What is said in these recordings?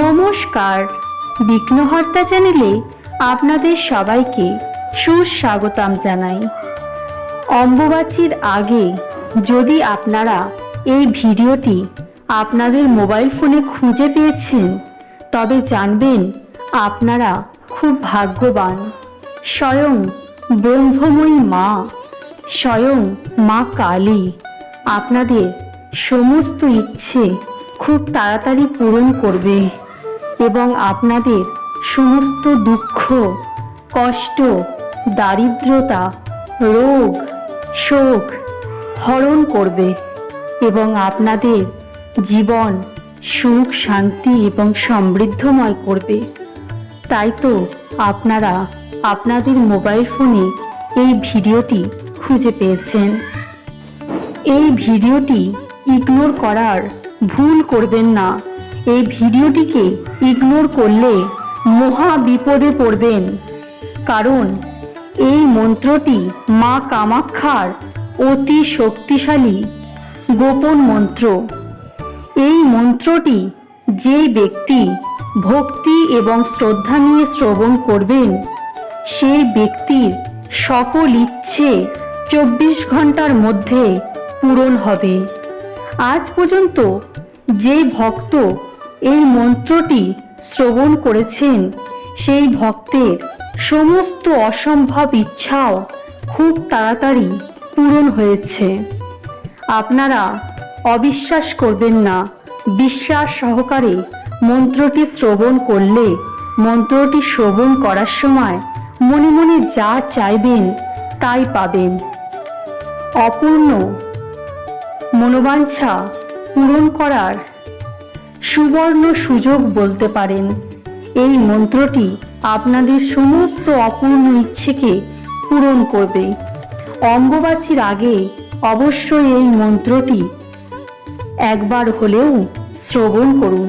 নমস্কার, বিঘ্নহর্তা চ্যানেলে আপনাদের সবাইকে সুস্বাগতম জানাই। অম্বুবাচীর আগে যদি আপনারা এই ভিডিওটি আপনাদের মোবাইল ফোনে খুঁজে পেয়েছেন, তবে জানবেন আপনারা খুব ভাগ্যবান। স্বয়ং ব্রহ্মময়ী মা, স্বয়ং মা কালী আপনাদের সমস্ত ইচ্ছে খুব তাড়াতাড়ি পূরণ করবে এবং আপনাদের সমস্ত দুঃখ, কষ্ট, দারিদ্রতা, রোগ, শোক হরণ করবে এবং আপনাদের জীবন সুখ, শান্তি এবং সমৃদ্ধময় করবে। তাই তো আপনারা আপনাদের মোবাইল ফোনে এই ভিডিওটি খুঁজে পেয়েছেন। এই ভিডিওটি ইগনোর করার ভুল করবেন না। এই ভিডিওটিকে ইগনোর করলে মহা বিপদে পড়বেন, কারণ এই মন্ত্রটি মা কামাখ্যার অতি শক্তিশালী গোপন মন্ত্র। এই মন্ত্রটি যে ব্যক্তি ভক্তি এবং শ্রদ্ধা নিয়ে শ্রবণ করবেন, সেই ব্যক্তির সকল ইচ্ছে 24 ঘন্টার মধ্যে পূরণ হবে। আজ পর্যন্ত যে ভক্ত এই মন্ত্রটি শ্রবণ করেছেন, সেই ভক্তের সমস্ত অসম্ভব ইচ্ছাও খুব তাড়াতাড়ি পূরণ হয়েছে। আপনারা অবিশ্বাস করবেন না, বিশ্বাস সহকারে মন্ত্রটি শ্রবণ করলে, মন্ত্রটি শ্রবণ করার সময় মনে মনে যা চাইবেন তাই পাবেন। অপূর্ণ মনোবাঞ্ছা পূরণ করার সুবর্ণ সুযোগ বলতে পারেন। এই মন্ত্রটি আপনাদের সমস্ত অপূর্ণ ইচ্ছেকে পূরণ করবে। অম্বুবাচীর আগে অবশ্যই এই মন্ত্রটি একবার হলেও শ্রবণ করুন।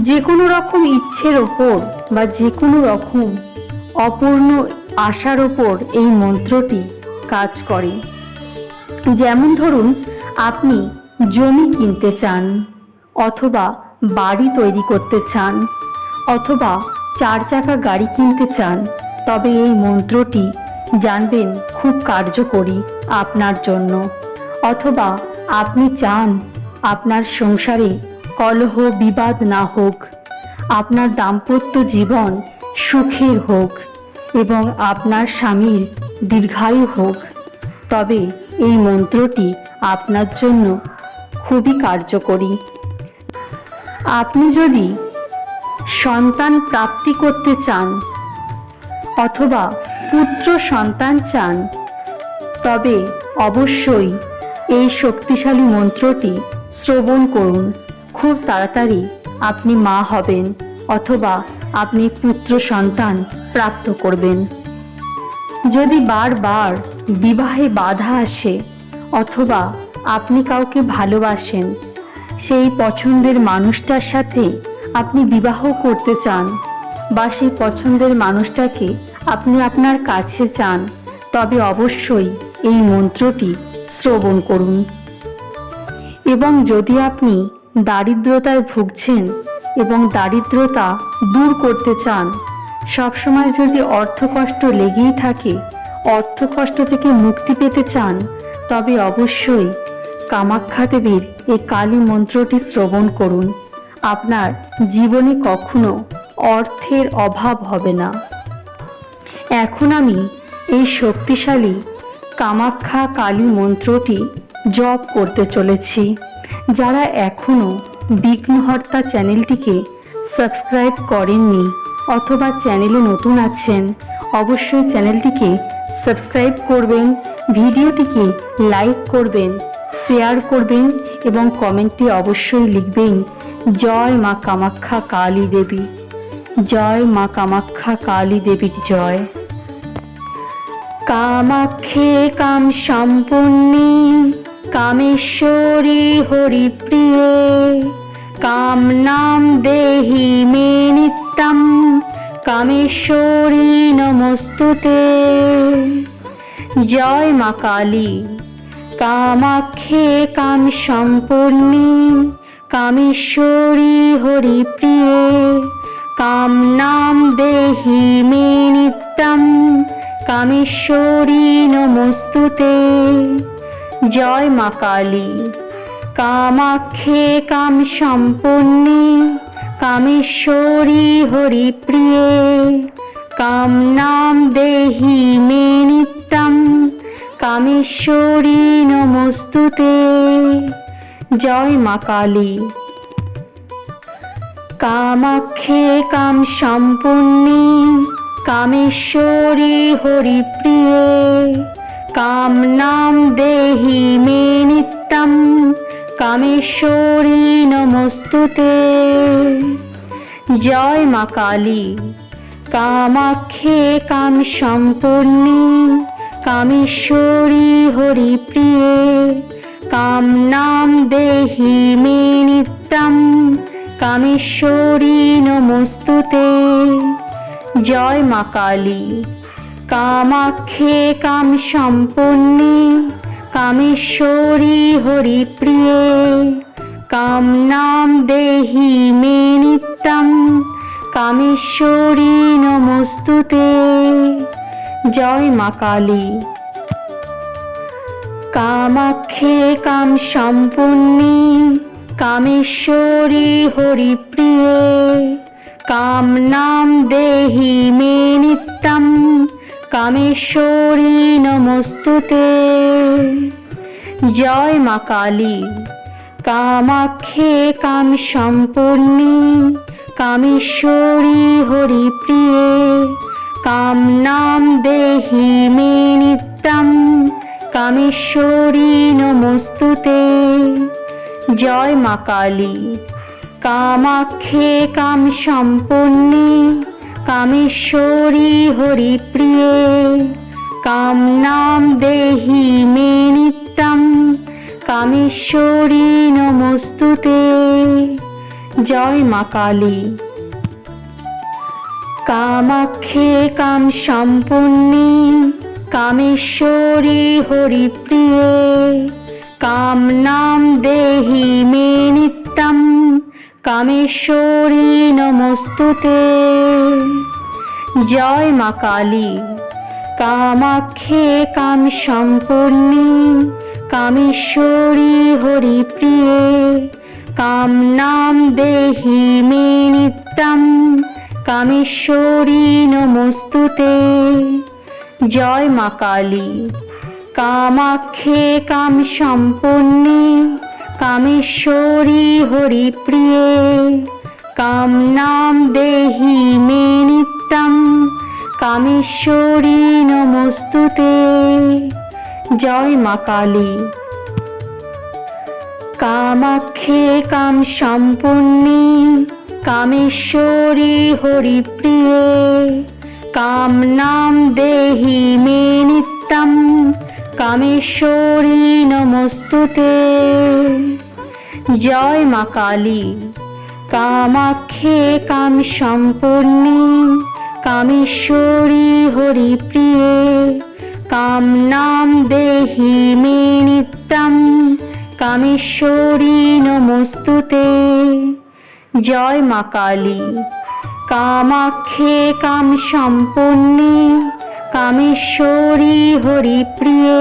যে কোনো রকম ইচ্ছের ওপর বা যে কোনো রকম অপূর্ণ আশার ওপর এই মন্ত্রটি কাজ করে। যেমন ধরুন, আপনি জমি কিনতে চান, অথবা বাড়ি তৈরি করতে চান, অথবা 4 চাকা গাড়ি কিনতে চান, তবে এই মন্ত্রটি জানবেন খুব কার্যকরী আপনার জন্য। অথবা আপনি চান আপনার সংসারে কলহ বিবাদ না হোক, আপনার দাম্পত্য জীবন সুখের হোক এবং আপনার স্বামীর দীর্ঘায়ু হোক, তবে এই মন্ত্রটি আপনার জন্য খুবই কার্যকরী। আপনি যদি সন্তান প্রাপ্তি করতে চান অথবা পুত্র সন্তান চান, তবে অবশ্যই এই শক্তিশালী মন্ত্রটি শ্রবণ করুন। খুব তাড়াতাড়ি আপনি মা হবেন অথবা আপনি পুত্র সন্তান প্রাপ্ত করবেন। যদি বারবার বিবাহে বাধা আসে অথবা আপনি কাউকে ভালোবাসেন, সেই পছন্দের মানুষটার সাথে আপনি বিবাহ করতে চান বা সেই পছন্দের মানুষটাকে আপনি আপনার কাছে চান, তবে অবশ্যই এই মন্ত্রটি শ্রবণ করুন। এবং যদি আপনি দারিদ্রতায় ভুগছেন এবং দারিদ্রতা দূর করতে চান, সবসময় যদি অর্থকষ্ট লেগেই থাকে, অর্থকষ্ট থেকে মুক্তি পেতে চান, তবে অবশ্যই কামাখ্যা দেবীর এই কালী মন্ত্রটি শ্রবণ করুন। আপনার জীবনে কখনো অর্থের অভাব হবে না। এখন আমি এই শক্তিশালী কামাখ্যা কালী মন্ত্রটি জপ করতে চলেছি। যারা এখনো বিঘ্নহর্তা চ্যানেলটিকে সাবস্ক্রাইব করেননি অথবা চ্যানেলে নতুন আছেন, অবশ্যই চ্যানেলটিকে সাবস্ক্রাইব করবেন, ভিডিওটিকে লাইক করবেন, শেয়ার করবেন এবং কমেন্টে অবশ্যই লিখবেন জয় মা কামাখ্যা কালী দেবী, জয় মা কামাখ্যা কালী দেবীর জয়। কামাখ্যে কাম সম্পূর্ণে কামেশ্বরী হরিপ্রিয়ে কাম নাম দেহি মে নিত্যম কামেশ্বরী নমস্তুতে। জয় মা কালী। কামাখ্যে কাম সম্পূর্ণে কামেশ্বরী হরিপ্রিয়ে কামনাম দেহি মে নিত্যম কামেশ্বরী নমস্তুতে। জয় মা কালী। কামাখ্যে কাম সম্পন্নে কামেশ্বরী হরিপ্রিয়ে কামনাম দেহি মে নিত্যম কামেশ্বরী নমস্তুতে। জয় মা কালী। কামাখ্যে কাম সম্পন্নে কামেশ্বরী হরিপ্রিয়ে কামনাম দেহি মে নিত্যম কামেশ্বরী নমস্তুতে। জয় মা কালী। কামাখ্যে কাম সম্পন্নে কামেশ্বরী হরিপ্রিয়ে কামনাম দেহি মে নিত্যম কামেশ্বরী নমস্তুতে। জয় মা কালী। কামাখ্যে কাম সম্পন্নে কামেশ্বরী হরিপ্রিয়ে কামনাম দেহি মে নিত্যম কামেশ্বরী নমস্তুতে। জয় মা কালী। কামাখ্যে কাম সম্পন্নে কামেশ্বরী হরিপ্রিয়ে কামনাম দেহি মে নিত্যম কামেশ্বরী নমস্তুতে। জয় মা কালী। কামাখ্যে কাম সম্পন্নে কামেশ্বরী হরিপ্রিয়ে কামনাম দেহি মে নিত্যম কামেশ্বরী নমস্তুতে। জয় মা কালী। কামাখ্যে কাম সম্পন্নে কামেশ্বরী হরিপ্রিয়ে কামনাম দেহি মে নিত্যম কামেশ্বরী নমস্তুতে। জয় মা কালী। কামাখ্যে কাম সম্পন্নে কামেশ্বরী হরিপ্রিয়ে কামনাম দেহি মে নিত্যম কামেশ্বরী নমস্তুতে। জয় মা কালী। কামাখ্যে কাম সম্পন্নে কামেশ্বরী হরিপ্রিয়ে কামনাম দেহি মে নিত্যম কামেশ্বরী নমস্তুতে। জয় মা কালী। কামাখ্যে কাম সম্পন্নে কামেশ্বরী হরিপ্রিয়ে কামনাম দেহি মে নিত্যম কামেশ্বরী নমস্তুতে। জয় মা কালী। কামাখ্যে কাম সম্পন্নে কামেশ্বরী হরিপ্রিয়ে কামনাম দেহি মে নিত্যম কামেশ্বরী নমস্তুতে। জয় মা কালী। কামাখ্যে কাম সম্পন্নে কামেশ্বরী হরিপ্রিয়ে কামনাম দেহি মে নিত্যম কামেশ্বরী নমস্তুতে। জয় মা কালী। কামাখ্যে কাম সম্পন্নে কামেশ্বরী হরিপ্রিয়ে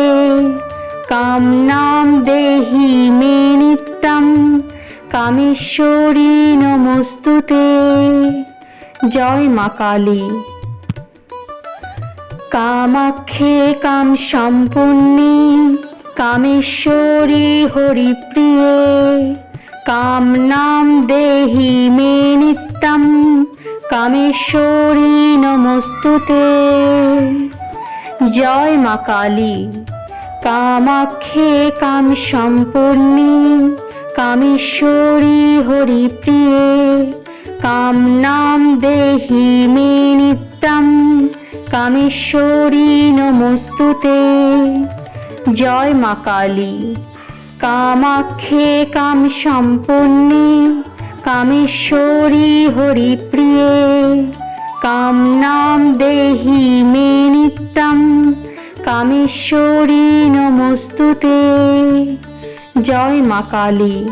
কামনাম দেহি মে নিত্যম কামেশ্বরী নমস্তুতে। জয় মা কালী। কামাখ্যে কাম সম্পন্নে কামেশ্বরী হরিপ্রিয়ে কামনাম দেহি মে নিত্যম কামেশ্বরী নমস্তুতে। জয় মা কালী। কামাখ্যে কাম সম্পন্নে কামেশ্বরী হরিপ্রিয়ে কামনাম দেহি মে নিত্যম কামেশ্বরী নমস্তুতে। জয় মা কালী। কামাখ্যে কাম সম্পন্নে কামেশ্বরী হরিপ্রিয়ে কামনাম দেহি মে নিত্যম কামেশ্বরী নমস্তুতে। জয় মা কালী।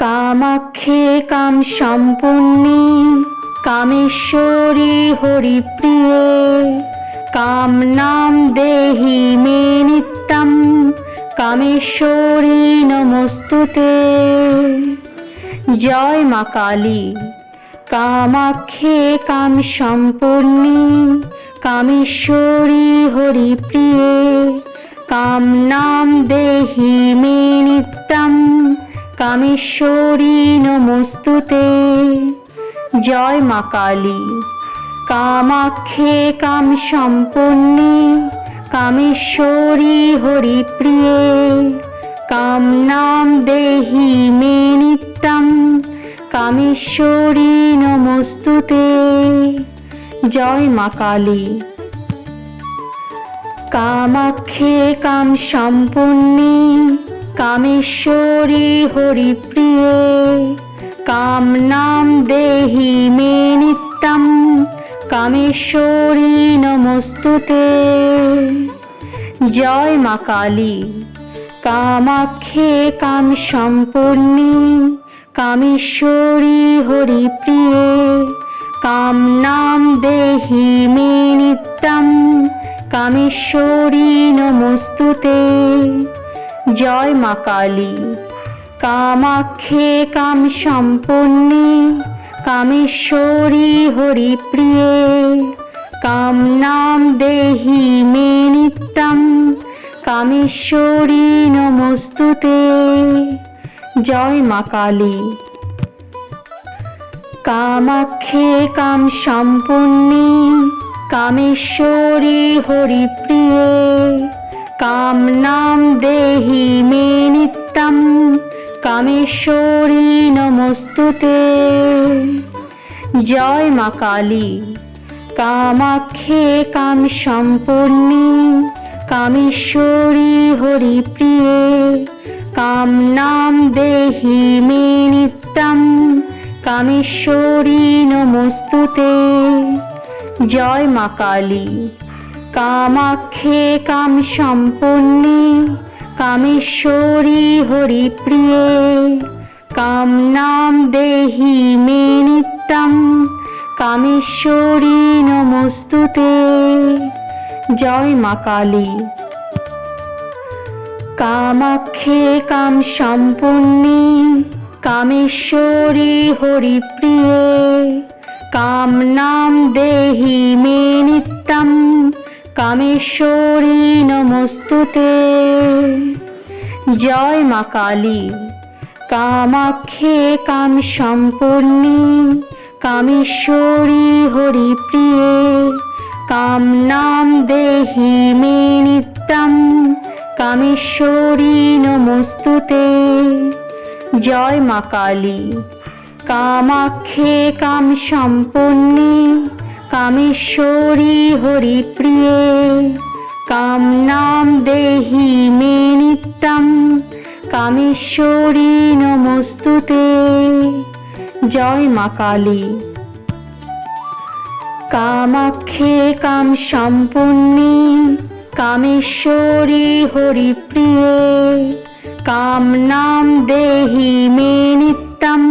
কামাখ্যে কাম সম্পূর্ণে কামেশ্বরী হরিপ্রিয়ে কাম নাম দেহি মে নিত্যম কামেশ্বরী নমস্তুতে। জয় মা কালী। কামাখ্যে কাম সম্পূর্ণে কামেশ্বরী হরিপ্রিয়ে কাম নাম দেহি মে নিত্যম কামেশ্বরী নমস্তুতে। জয় মা কালী। কামাখ্যে কাম সম্পূর্ণে কামেশ্বরী হরিপ্রিয়ে কাম নাম দেহি মে নিত্যম কামেশ্বরী নমস্তুতে। জয় মা কালী। কামাখ্যে কাম সম্পূর্ণে কামেশ্বরী হরিপ্রিয়ে কাম নাম দেহি মে নিত্যম কামেশ্বরী নমস্তুতে। জয় মা কালী। কামাখ্যে কাম সম্পূর্ণে কামেশ্বরী হরিপ্রিয়ে কাম নাম দেহি মে নিত্যম কামেশ্বরী নমস্তুতে। জয় মা কালী। কামাখ্যে কাম সম্পূর্ণে কামেশ্বরী হরিপ্রিয়ে কাম নাম দেহি মে নিত্যম কামেশ্বরী নমস্তুতে। জয় মা কালী। কামাখ্যে কাম সম্পূর্ণে কামেশ্বরী হরিপ্রিয়ে কাম নাম দেহি মে নিত্যম কামেশ্বরী নমস্তুতে। জয় মা কালী। কামাখ্যে কাম সম্পূর্ণে কামেশ্বরী হরিপ্রিয়ে কাম নাম দেহি মে নিত্যম কামেশ্বরী নমস্তুতে। জয় মা কালী। কামাখ্যে কাম সম্পূর্ণে কামেশ্বরী হরিপ্রিয়ে কাম নাম দেহি মে নিত্যম কামেশ্বরী নমস্তুতে। জয় মা কালী। কামাখ্যে কাম সম্পূর্ণে কামেশ্বরী হরিপ্রিয়ে কাম নাম দেহি মে নিত্যম কামেশ্বরী নমস্তুতে। জয় মা কালী। কামাখ্যে কাম সম্পূর্ণে কামেশ্বরী হরিপ্রিয়ে কাম নাম দেহি মে নিত্যম কামেশ্বরী নমস্তুতে। জয় মা কালী। কামাখ্যে কাম সম্পূর্ণে কামেশ্বরী হরিপ্রিয়ে কাম নাম দেহি মে নিত্যম কামেশ্বরী নমস্তুতে। জয় মা কালী। কামাখ্যে কাম সম্পূর্ণে কামেশ্বরী হরিপ্রিয়ে কাম নাম দেহি মে নিত্যম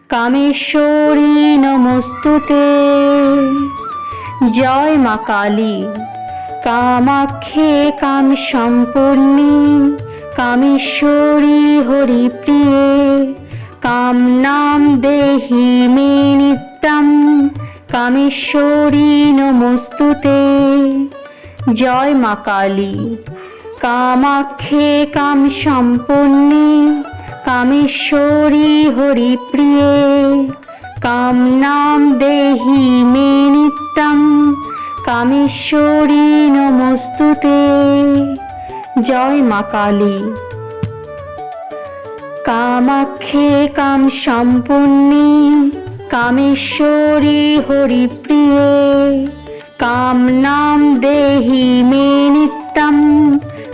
কামেশ্বরী নমস্তুতে। জয় মা কালী। কামাখ্যে কাম সম্পূর্ণে কামেশ্বরী হরিপ্রিয়ে কাম নাম দেহি মে নিত্যম কামেশ্বরী নমস্তুতে। জয় মা কালী। কামাখ্যে কাম সম্পূর্ণে কামেশ্বরী হরিপ্রিয়ে কাম নাম দেহি মে নিত্যম কামেশ্বরী নমস্তুতে। জয় মা কালী। কামাখ্যে কাম সম্পূর্ণে কামেশ্বরী হরিপ্রিয়ে কাম নাম দেহি মে নিত্যম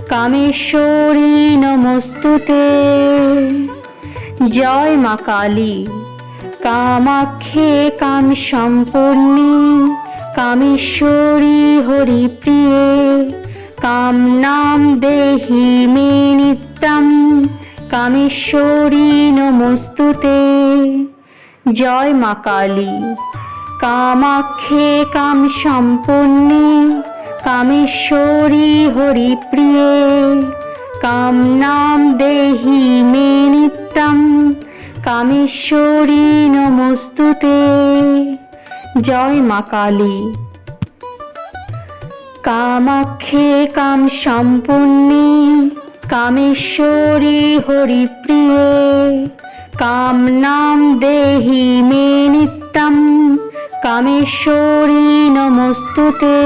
কামেশ্বরী নমস্তুতে। জয় মা কালী। কামাখ্যে কাম সম্পূর্ণে কামেশ্বরী হরিপ্রিয়ে কাম নাম দেহি মে নিত্যম কামেশ্বরী নমস্তুতে। জয় মা কালী। কামাখ্যে কাম সম্পন্নে কামেশ্বরী হরিপ্রিয়ে কামনাম দেহি মে নিত্যম কামেশ্বরী নমস্তুতে। জয় মা কালী। কামাখ্যে কাম সম্পন্নে কামেশ্বরী হরিপ্রিয়ে কামনাম দেহি মে নিত্যম কামেশ্বরী নমস্তুতে।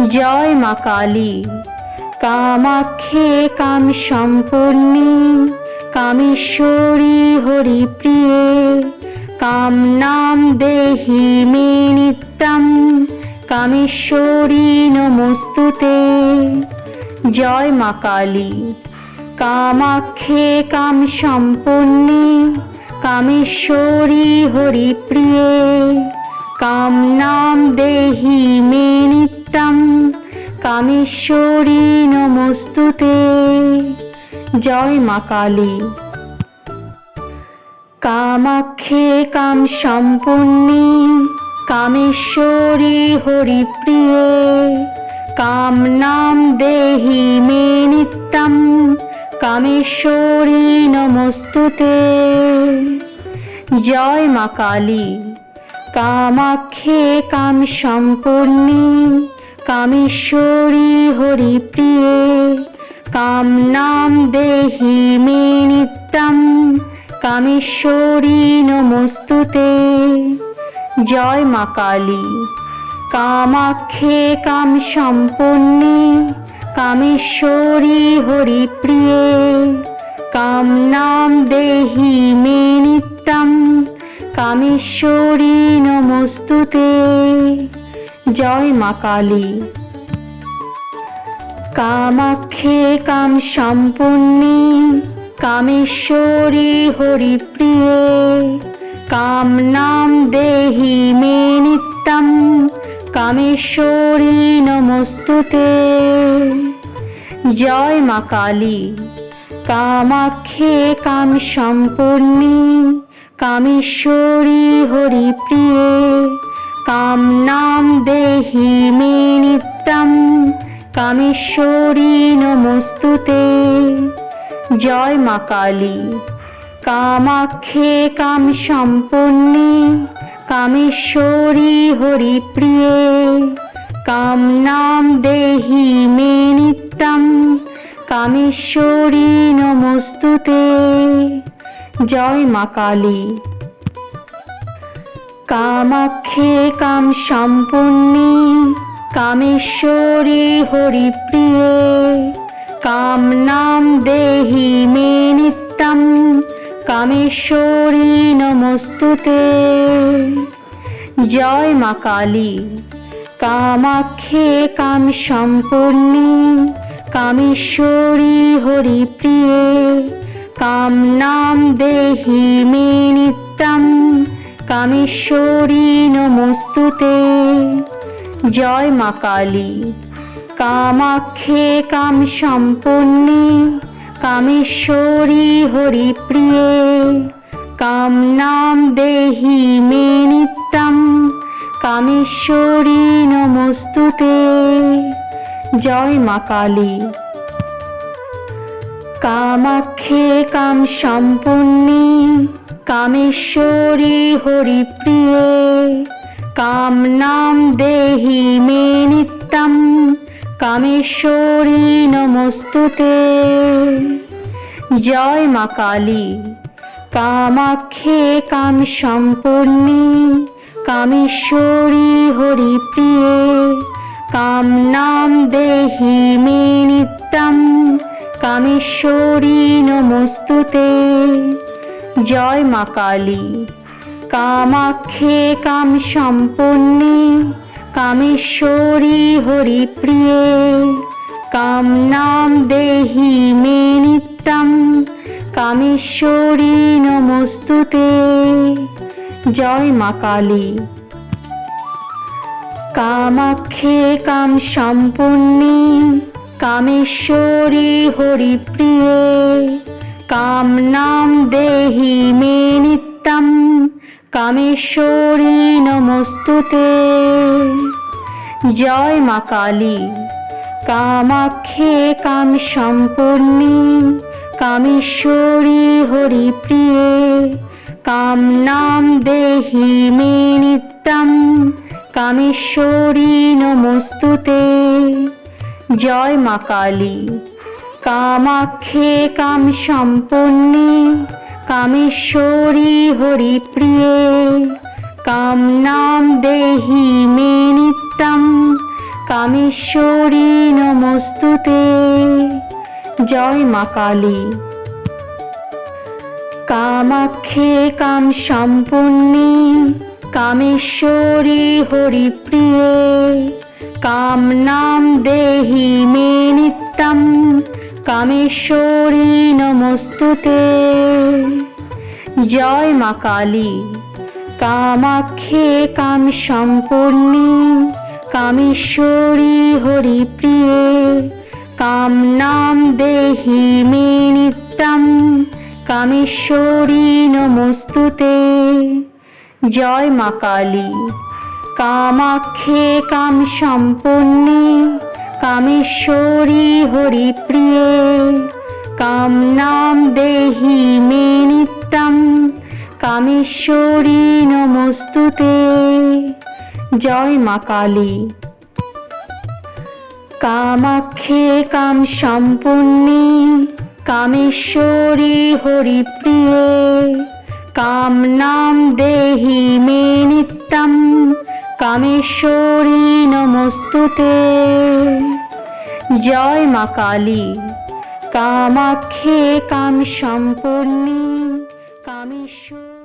জয় মা কালী। কামাখ্যে কাম সম্পন্নে কামেশ্বরী হরিপ্রিয়ে কামনাম দেহি মে নিত্যম কামেশ্বরী নমস্তুতে। জয় মা কালী। কামাখ্যে কাম সম্পন্নে কামেশ্বরী হরিপ্রিয়ে কামনাম দেহি মে নিত্যম কামেশ্বরী নমস্তুতে। জয় মা কালী। কামাখ্যে কাম সম্পন্নে কামেশ্বরী হরিপ্রিয়ে কামনাম দেহি মে নিত্যম কামেশ্বরী নমস্তুতে। জয় মা কালী। কামাখ্যে কাম সম্পন্নে কামেশ্বরী হরিপ্রিয়ে কামনাম দেহি মে নিত্যম কামেশ্বরী নমস্তুতে। জয় মা কালী। কামাখ্যে কাম সম্পন্নে কামেশ্বরী হরিপ্রিয়ে কামনাম দেহি মে নিত্যম কামেশ্বরী নমস্তুতে। জয় মা কালী। কামাখ্যে কাম সম্পন্নে কামেশ্বরী হরিপ্রিয়ে কামনাম দেহি মে নিত্যম কামেশ্বরী নমস্তুতে। জয় মা কালী। কামাখ্যে কাম সম্পন্নে কামেশ্বরী হরিপ্রিয়ে কামনাম দেহি মে নিত্যম কামেশ্বরী নমস্তুতে। জয় মা কালী। কামাখ্যে কাম সম্পন্নে কামেশ্বরী হরিপ্রিয়ে কামনাম দেহি মে নিত্যম কামেশ্বরী নমস্তুতে। জয় মা কালী। কামাখ্যে কাম সম্পন্নে কামেশ্বরী হরিপ্রিয়ে কামনাম দেহি মে নিত্যম কামেশ্বরী নমস্তুতে। জয় মা কালী। কামাখ্যে কাম সম্পন্নে কামেশ্বরী হরিপ্রিয়ে কামনাম দেহি মে নিত্যম কামেশ্বরী নমস্তুতে। জয় মা কালী। কামাখ্যে কাম সম্পন্নে কামেশ্বরী হরিপ্রিয়ে কামনাম দেহি মে নিত্যম কামেশ্বরী নমস্তুতে। জয় মা কালী। কামাখ্যে কাম সম্পন্নে কামেশ্বরী হরিপ্রিয়ে কামনাম দেহি মে নিত্যম কামেশ্বরী নমস্তুতে। জয় মা কালী। কামাখ্যে কাম সম্পন্নে কামেশ্বরী হরিপ্রিয়ে কামনাম দেহি মে নিত্যম কামেশ্বরী নমস্তুতে। জয় মা কালী। কামাখ্যে কাম সম্পন্নে কামেশ্বরী হরিপ্রিয়ে কামনাম দেহি মে নিত্যম কামেশ্বরী নমস্তুতে। জয় মা কালী। কামাখ্যে কাম সম্পন্নে কামেশ্বরী হরিপ্রিয়ে কামনাম দেহি মে নিত্যম কামেশ্বরী নমস্তুতে। জয় মা কালী। কামাখ্যে কাম সম্পূর্ণী কামেশ্বরী হরিপ্রিয়ে কামনাম দেহি মে নিত্যম কামেশ্বরী নমস্তুতে। জয় মা কালী। কামাখ্যে কাম সম্পূর্ণী কামেশ্বরী হরিপ্রিয়ে কামনাম দেহি মে নিত্যম কামেশ্বরী নমস্তুতে। জয় মা কালী। কামাখ্যে কাম সম্পূর্ণী কামেশ্বরী হরিপ্রিয়ে কামনাম দেহি মে নিত্যম কামেশ্বরী নমস্তুতে। জয় মা কালী। কামাখ্যে কাম সম্পূর্ণী কামেশ্বরী হরিপ্রিয়ে কামনাম দেহি মে নিত্যম কামেশ্বরী নমস্তুতে। জয় মা কালী। কামাখ্যে কাম সম্পূর্ণী কামেশ্বরী হরিপ্রিয়ে কামনাম দেহি মে নিত্যম কামেশ্বরী নমস্তুতে। জয় মা কালী। কামাখ্যে কাম সম্পূর্ণী কামেশ্বরী হরিপ্রিয়ে কামনাম দেহি মে নিত্যম কামেশ্বরী নমস্তুতে। জয় মা কালী। কামাখ্যে কাম সম্পূর্ণী কামেশ্বরী